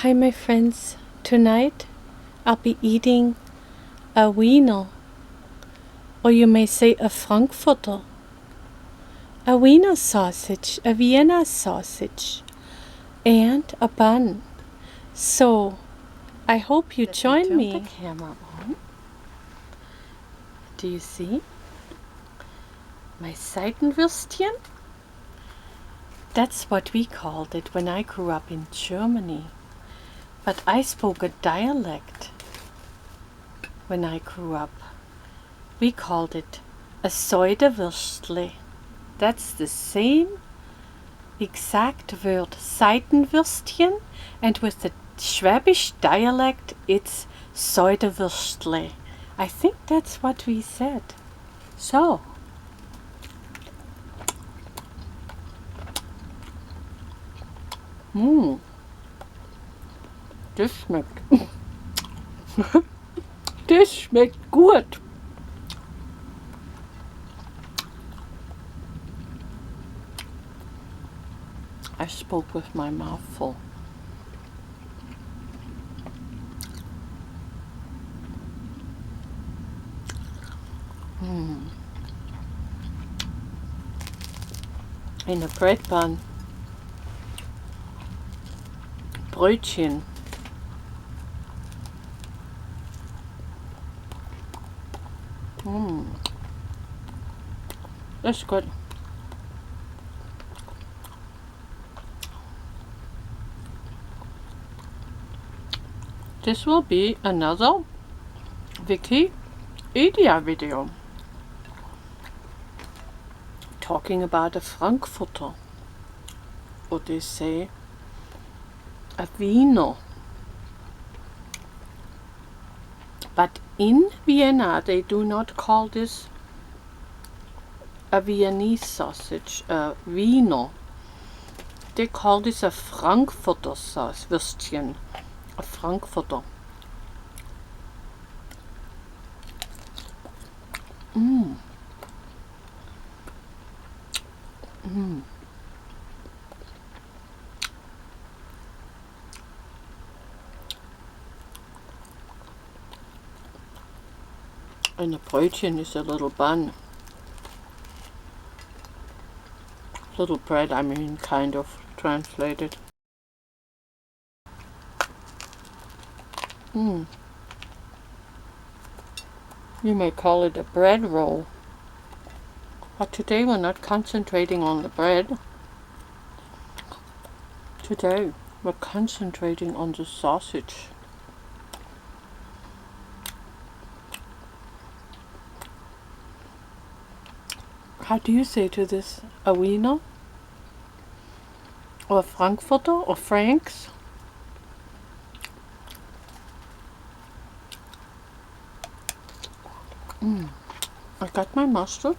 Hi my friends, tonight I'll be eating a wiener, or you may say a Frankfurter, a Wiener sausage, a Vienna sausage, and a bun. So I hope you join me. The camera on. Do you see my Seitenwürstchen? That's what we called it when I grew up in Germany. But I spoke a dialect when I grew up. We called it a Seitenwürstle. That's the same exact word, Seitenwürstchen, and with the Schwäbisch dialect it's Seitenwürstle. I think that's what we said. So, das schmeckt. Das schmeckt gut. I spoke with my mouth full. In a bread bun. Brötchen. That's good. This will be another WikiEATia video talking about a Frankfurter, or they say a Wiener. But in Vienna they do not call this a Viennese sausage, a Wiener. They call this a Frankfurter Würstchen, a Frankfurter. And a Brötchen is a little bun. Little bread, I mean, kind of translated. You may call it a bread roll. But today we're not concentrating on the bread. Today we're concentrating on the sausage. How do you say to this? A Wiener? Or a Frankfurter? Or Franks? I got my mustard.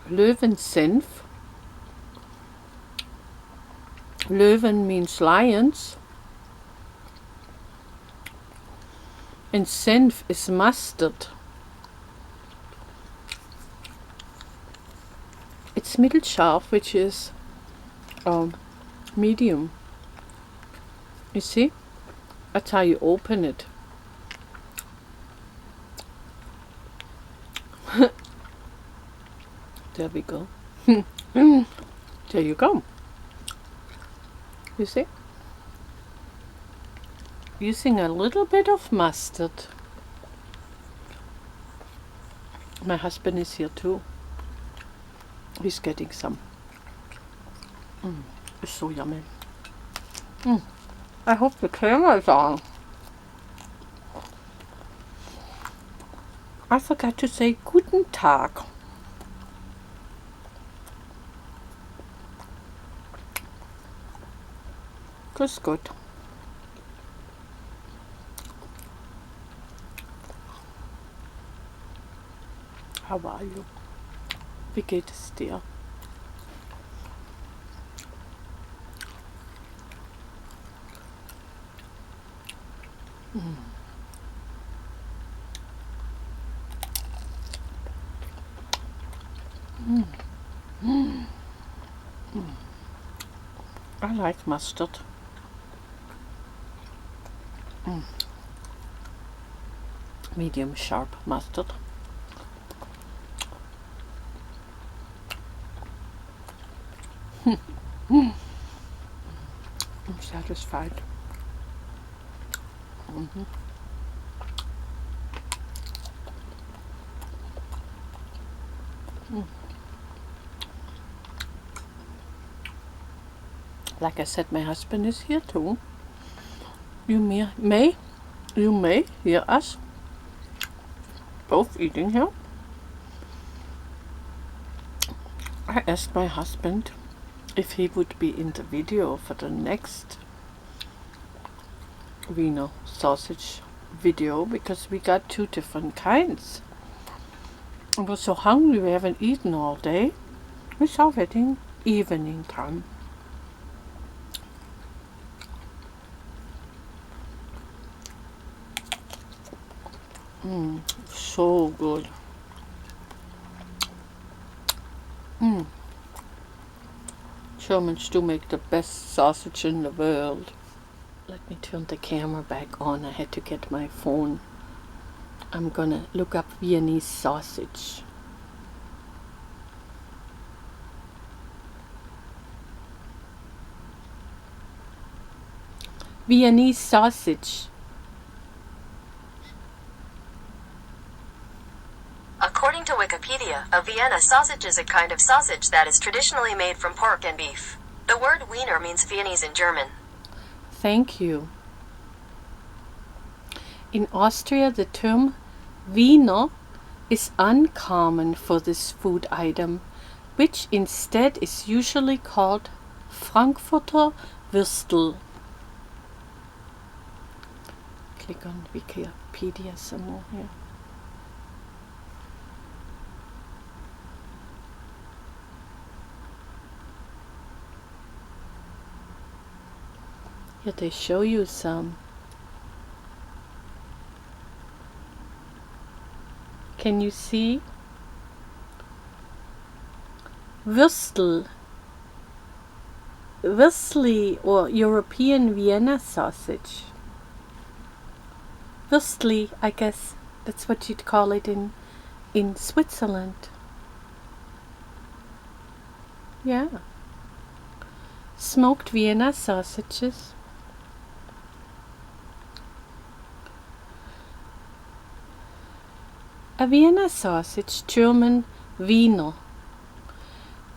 Löwensenf. Löwen means lions. And senf is mustard. It's mittelscharf, which is medium. You see? That's how you open it. There we go. There you go. You see? Using a little bit of mustard. My husband is here too. He's getting some. It's so yummy. I hope the camera is on. I forgot to say Guten Tag. Grüß Gott. How are you? Wie geht es dir? I like mustard. Medium sharp mustard. I'm satisfied. Like I said, my husband is here too. You may hear us both eating here. I asked my husband if he would be in the video for the next Wiener sausage video, because we got 2 different kinds. I was so hungry, we haven't eaten all day. It's already evening time. So good. Germans do make the best sausage in the world. Let me turn the camera back on. I had to get my phone. I'm gonna look up Viennese sausage. Viennese sausage. According to WikiPedia, a Vienna sausage is a kind of sausage that is traditionally made from pork and beef. The word Wiener means Viennese in German. Thank you. In Austria, the term Wiener is uncommon for this food item, which instead is usually called Frankfurter Würstel. Click on WikiPedia some more here. Here they show you some. Can you see? Würstel. Würstli, or European Vienna sausage. Würstli, I guess that's what you'd call it in Switzerland. Yeah. Smoked Vienna sausages. A Vienna sausage, German Wiener.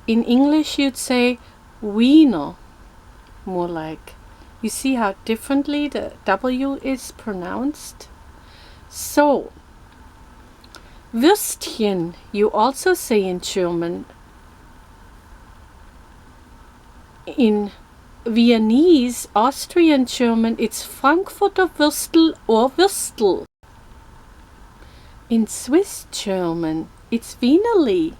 In English you'd say Wiener, more like. You see how differently the W is pronounced? So, Würstchen you also say in German. In Viennese, Austrian German, it's Frankfurter Würstel or Würstel. In Swiss German, it's Wienerli.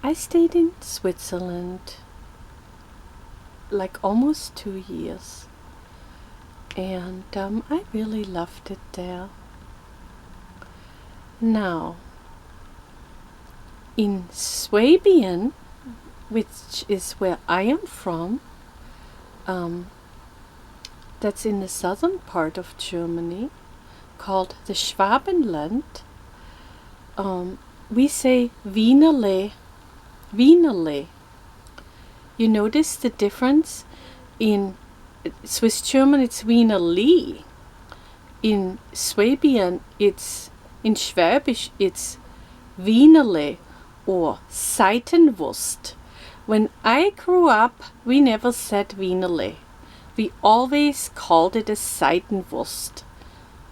I stayed in Switzerland like almost 2 years, and I really loved it there. Now, in Swabian, which is where I am from, that's in the southern part of Germany, called the Schwabenland, we say Wienerle. Wienerle. You notice the difference? In Swiss German it's Wienerli. In Swabian it's, in Schwäbisch it's Wienerle or Seitenwurst. When I grew up, we never said Wienerle. We always called it a Seitenwurst,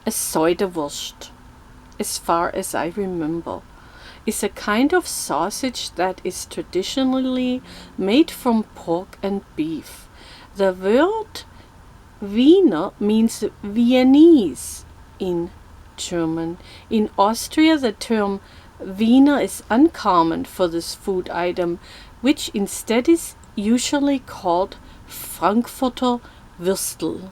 a Säuderwurst, as far as I remember. Is a kind of sausage that is traditionally made from pork and beef. The word Wiener means Viennese in German. In Austria, the term Wiener is uncommon for this food item, which instead is usually called Frankfurter Würstel.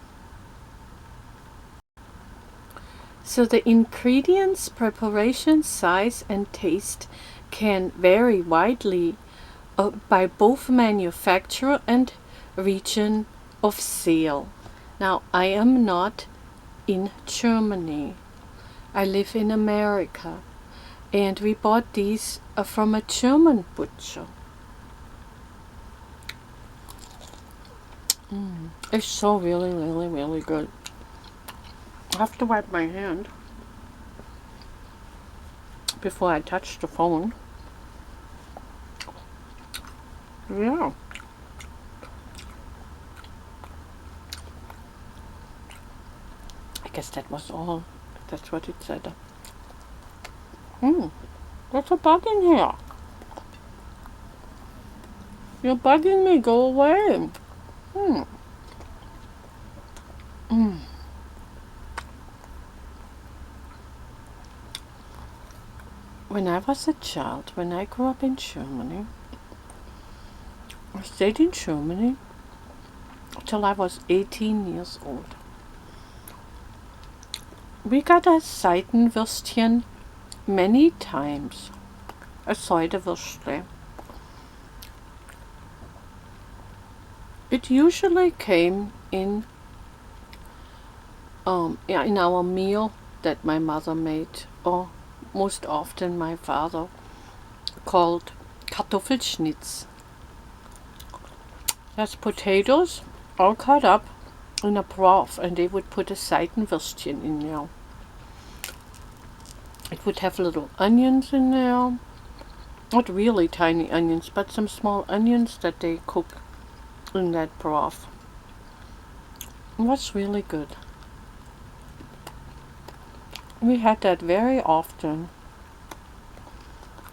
So the ingredients, preparation, size and taste can vary widely by both manufacturer and region of sale. Now, I am not in Germany. I live in America, and we bought these from a German butcher. It's so really, really, really good. I have to wipe my hand before I touch the phone. Yeah. I guess that was all. That's what it said. There's a bug in here. You're bugging me. Go away. When I was a child, when I grew up in Germany, I stayed in Germany till I was 18 years old. We got a Seitenwürstchen many times, a Säudewürstle. It usually came in our meal that my mother made, or most often my father, called Kartoffelschnitz. That's potatoes all cut up in a broth, and they would put a Seitenwürstchen in there. It would have little onions in there, not really tiny onions, but some small onions that they cook in that broth. It was really good. We had that very often.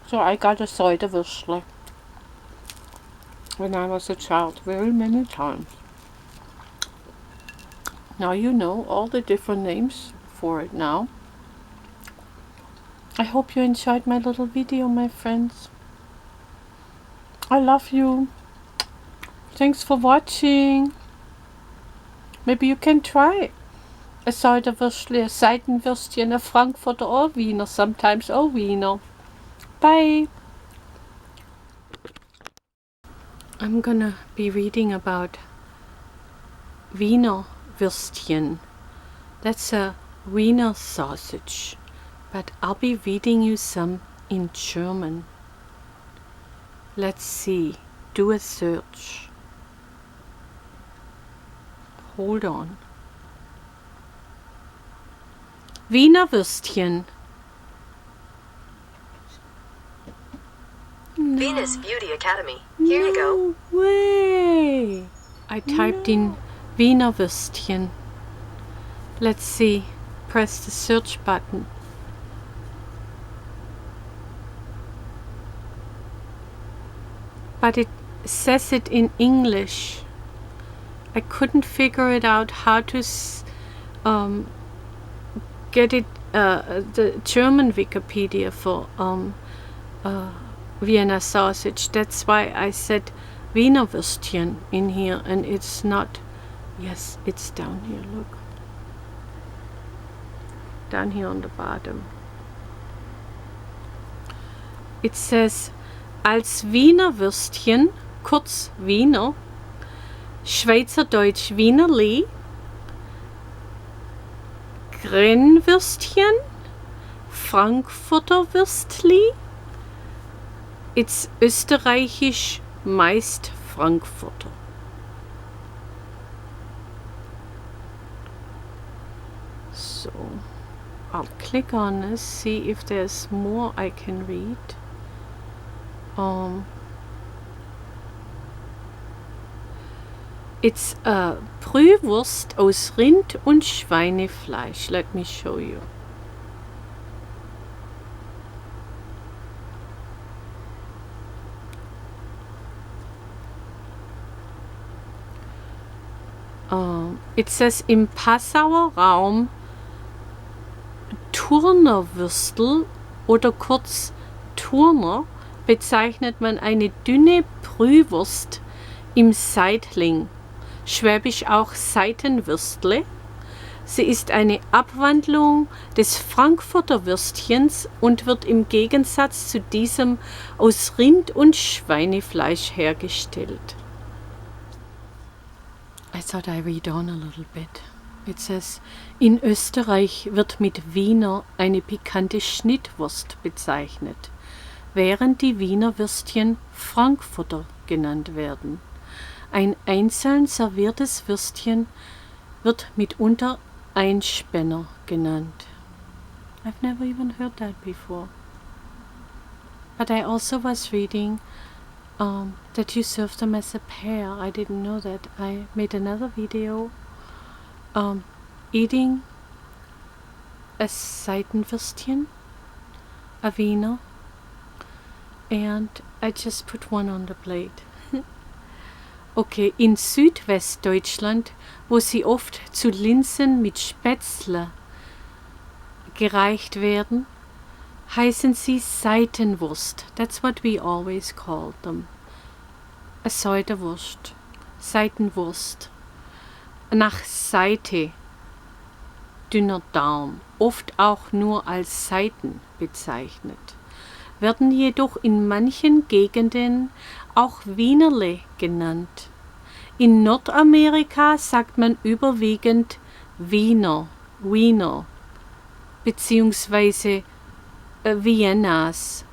So I got a Säudewürstle when I was a child, very many times. Now you know all the different names for it now. I hope you enjoyed my little video, my friends. I love you. Thanks for watching. Maybe you can try a Säudewürstle, a Seitenwürstchen, a Frankfurter or Wiener sometimes, or Wiener. Bye. I'm gonna be reading about Wiener Würstchen. That's a Wiener sausage, but I'll be reading you some in German. Let's see. Do a search. Hold on. Wiener Würstchen. Venus Beauty Academy. Here you go. No way. I typed in Wiener Würstchen. Let's see. Press the search button. But it says it in English. I couldn't figure it out how to get it the German Wikipedia for Vienna sausage. That's why I said Wiener Würstchen in here, and it's not. Yes, it's down here, look. Down here on the bottom. It says, als Wiener Würstchen, kurz Wiener, Schweizerdeutsch Wienerli, Grennwürstchen, Frankfurter Würstli, it's österreichisch meist Frankfurter. So, I'll click on this, see if there's more I can read. It's a Brühwurst aus Rind- und Schweinefleisch. Let me show you. It says im Passauer Raum Turnerwürstel oder kurz Turner bezeichnet man eine dünne Brühwurst im Seitling, schwäbisch auch Seitenwürstle, Sie ist eine Abwandlung des Frankfurter Würstchens und wird im Gegensatz zu diesem aus Rind- und Schweinefleisch hergestellt. I thought I read on a little bit. It says, in Österreich wird mit Wiener eine pikante Schnittwurst bezeichnet, während die Wiener Würstchen Frankfurter genannt werden. Ein einzeln serviertes Würstchen wird mitunter Einspänner genannt. I've never even heard that before. But I also was reading that you serve them as a pair. I didn't know that. I made another video eating a Seitenwürstchen, a Wiener, and I just put one on the plate. Okay, in Südwestdeutschland, wo sie oft zu Linsen mit Spätzle gereicht werden, heißen sie Seitenwurst. That's what we always call them. A Seitenwurst. Seitenwurst. Nach Seite, dünner Darm, oft auch nur als Seiten bezeichnet, werden jedoch in manchen Gegenden auch Wienerle genannt. In Nordamerika sagt man überwiegend Wiener beziehungsweise Viennas,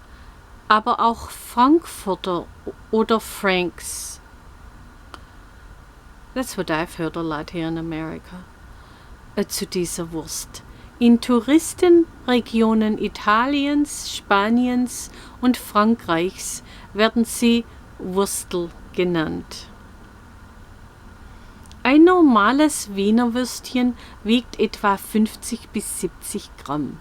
aber auch Frankfurter oder Franks. That's what I've heard a lot here in America. Zu dieser Wurst. In Touristenregionen Italiens, Spaniens und Frankreichs werden sie Wurstel genannt. Ein normales Wiener Würstchen wiegt etwa 50 bis 70 Gramm.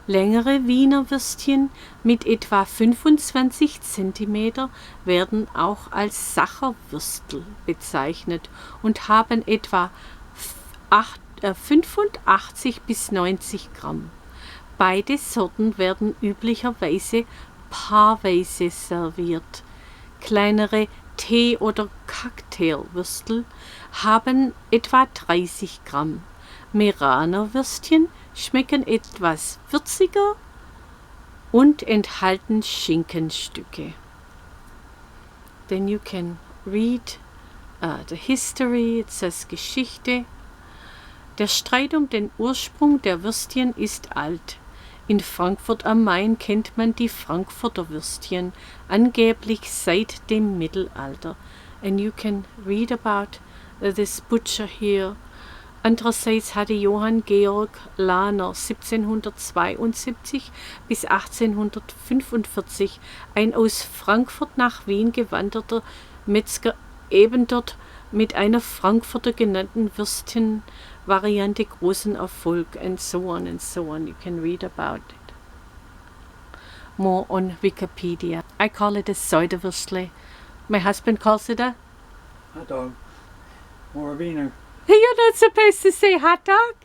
Längere Wiener Würstchen mit etwa 25 cm werden auch als Sacherwürstel bezeichnet und haben etwa 85 bis 90 Gramm. Beide Sorten werden üblicherweise paarweise serviert. Kleinere Tee- oder Cocktailwürstel haben etwa 30 Gramm. Meraner Würstchen schmecken etwas würziger und enthalten Schinkenstücke. Then you can read the history, it says Geschichte. Der Streit um den Ursprung der Würstchen ist alt. In Frankfurt am Main kennt man die Frankfurter Würstchen angeblich seit dem Mittelalter. And you can read about this butcher here. Andererseits hatte Johann Georg Lahner 1772 bis 1845 ein aus Frankfurt nach Wien gewanderter Metzger eben dort mit einer Frankfurter genannten Würstchenvariante großen Erfolg, and so on and so on. You can read about it more on Wikipedia. I call it a Säuderwürstle. My husband calls it a hot dog or a Wiener. You're not supposed to say hot dog.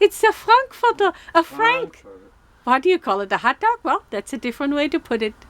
It's a Frankfurter, a Frank. Frankfurter. What do you call it? A hot dog? Well, that's a different way to put it.